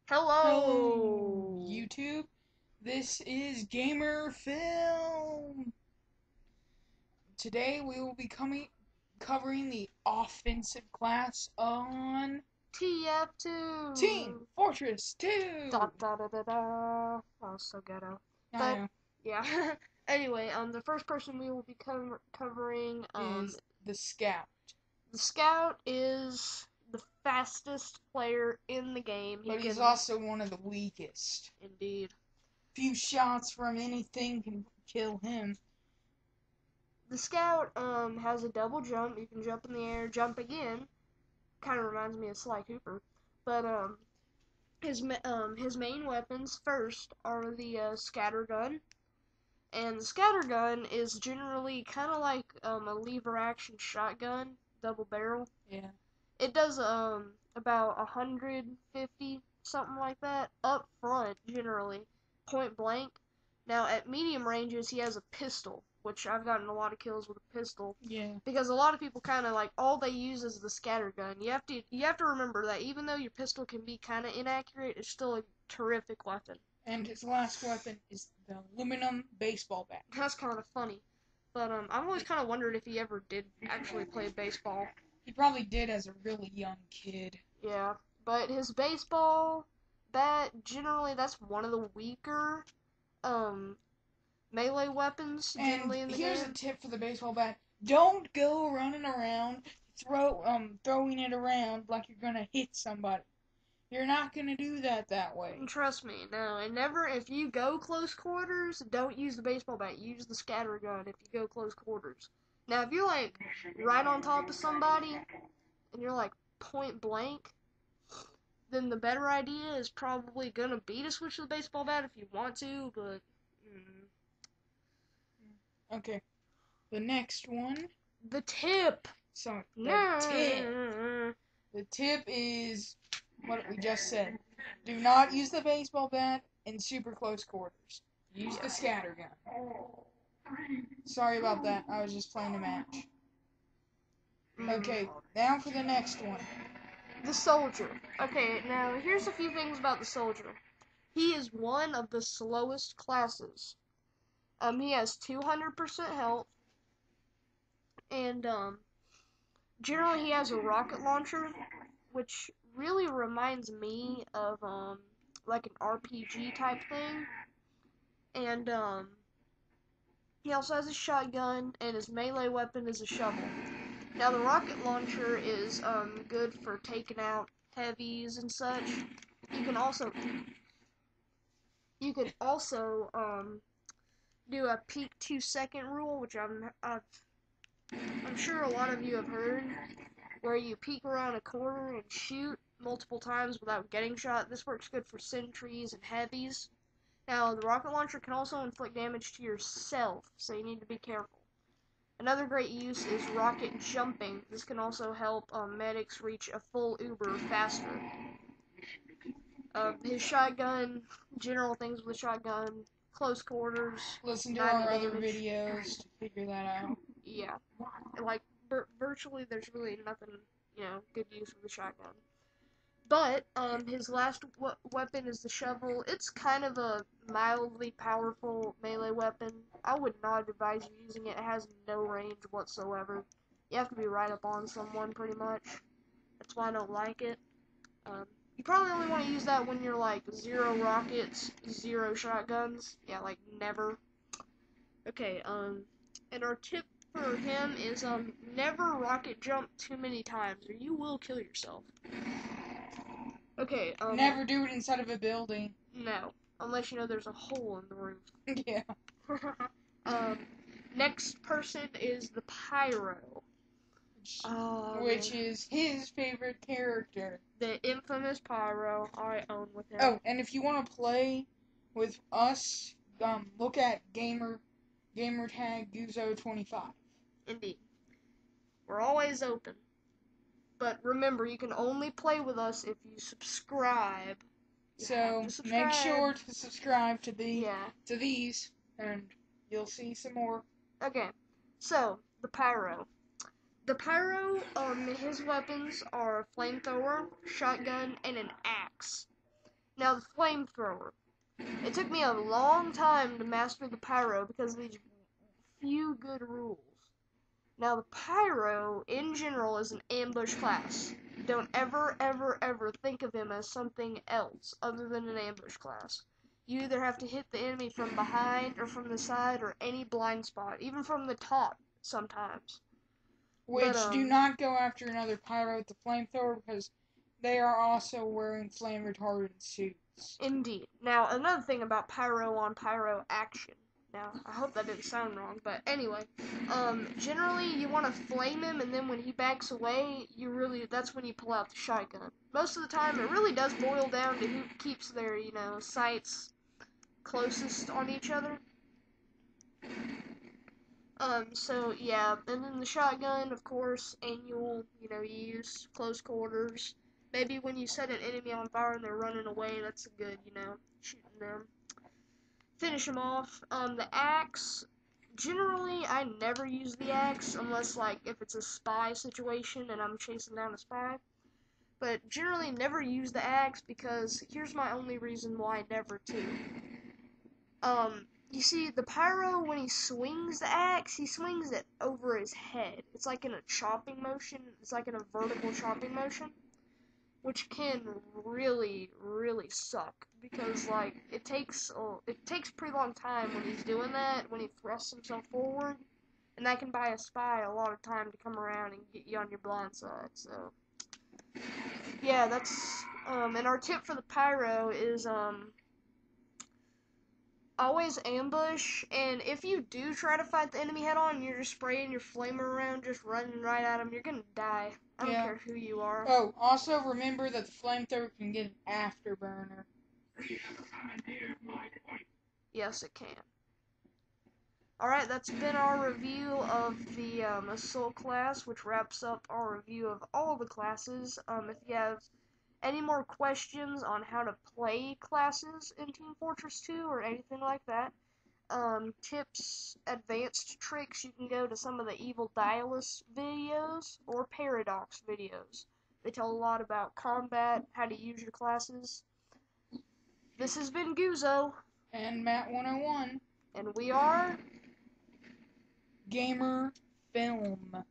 Hello, Hello! YouTube. This is Gamer Film. Today we will be covering the offensive class on tf2! Team Fortress 2. Da da da da da. That was so ghetto. I But, know. yeah. Anyway, the first person we will be covering, Is the Scout. the Scout is the fastest player in the game. But he's also one of the weakest. Indeed. Few shots from anything can kill him. The Scout, has a double jump. You can jump in the air, jump again. Kind of reminds me of Sly Cooper. But, his main weapons first are the scatter gun, and the scatter gun is generally kind of like a lever action shotgun, double barrel. Yeah. It does about 150 something like that up front generally, point blank. Now at medium ranges he has a pistol, which I've gotten a lot of kills with a pistol. Yeah. Because a lot of people kind of like all they use is the scatter gun. You have to remember that even though your pistol can be kind of inaccurate, it's still a terrific weapon. And his last weapon is the aluminum baseball bat. That's kind of funny. But I've always kind of wondered if he ever did actually play baseball. He probably did as a really young kid. Yeah, but his baseball bat, generally that's one of the weaker melee weapons generally in the game. And here's a tip for the baseball bat. Don't go running around throwing it around like you're gonna hit somebody. You're not gonna do that way. Trust me, no, and never, if you go close quarters, don't use the baseball bat, use the scatter gun if you go close quarters. Now, if you're like right on top of somebody, and you're like point blank, then the better idea is probably gonna be to switch to the baseball bat if you want to, but Okay. The next one. the tip. So the tip is what we just said. Do not use the baseball bat in super close quarters. Use the scatter gun. Sorry about that. I was just playing a match. Okay, now for the next one. The soldier. Okay, now here's a few things about the soldier. He is one of the slowest classes. He has 200% health, and generally he has a rocket launcher, which really reminds me of like an RPG type thing. And he also has a shotgun, and his melee weapon is a shovel. Now the rocket launcher is good for taking out heavies and such. You can also do a peek 2-second rule, which I'm sure a lot of you have heard, where you peek around a corner and shoot multiple times without getting shot. This works good for sentries and heavies. Now, the rocket launcher can also inflict damage to yourself, so you need to be careful. Another great use is rocket jumping. This can also help medics reach a full Uber faster. His shotgun, general things with the shotgun, close quarters. Listen to our other videos to figure that out. Yeah, like virtually there's really nothing, good use of the shotgun. But his last weapon is the shovel. It's kind of a mildly powerful melee weapon. I would not advise you using it. It has no range whatsoever. You have to be right up on someone pretty much. That's why I don't like it. You probably only want to use that when you're like 0 rockets, 0 shotguns. Yeah, like never. Okay, and our tip for him is never rocket jump too many times or you will kill yourself. Okay, never do it inside of a building. No, unless you know there's a hole in the roof. Yeah. Next person is the Pyro. Which is his favorite character. The infamous Pyro. I own with him. Oh, and if you want to play with us, look at gamer tag Guzo25. Indeed. We're always open. But remember, you can only play with us if you subscribe. So make sure to subscribe to these, and you'll see some more. Okay, so the Pyro. The Pyro, his weapons are a flamethrower, shotgun, and an axe. Now the flamethrower. It took me a long time to master the pyro because of these few good rules. Now the pyro, in general, is an ambush class. Don't ever, ever, ever think of him as something else other than an ambush class. You either have to hit the enemy from behind or from the side or any blind spot, even from the top sometimes. Which, do not go after another pyro with the flamethrower because they are also wearing flame retardant suits. Indeed. Now, another thing about pyro on pyro action. Now, I hope that didn't sound wrong, but anyway, generally you want to flame him, and then when he backs away, that's when you pull out the shotgun. Most of the time, it really does boil down to who keeps their, sights closest on each other. So yeah, and then the shotgun, of course, annual, you use close quarters. Maybe when you set an enemy on fire and they're running away, that's a good, shooting them. Finish them off. The axe, generally, I never use the axe unless, like, if it's a spy situation and I'm chasing down a spy. But generally, never use the axe because here's my only reason why never to. You see, the pyro, when he swings the axe, he swings it over his head. It's like in a chopping motion. It's like in a vertical chopping motion, which can really, really suck because, like, it takes a pretty long time when he's doing that, when he thrusts himself forward, and that can buy a spy a lot of time to come around and get you on your blind side. So, yeah, that's and our tip for the pyro is always ambush, and if you do try to fight the enemy head on and you're just spraying your flamer around, just running right at them, you're gonna die. I don't care who you are. Oh, also remember that the flamethrower can get an afterburner. Yes, it can. Alright, that's been our review of the Assault class, which wraps up our review of all the classes. If you have any more questions on how to play classes in Team Fortress 2 or anything like that, tips, advanced tricks, you can go to some of the Evil Dialist videos or Paradox videos. They tell a lot about combat, how to use your classes. This has been Guzo. And Matt 101. And we are Gamer Film.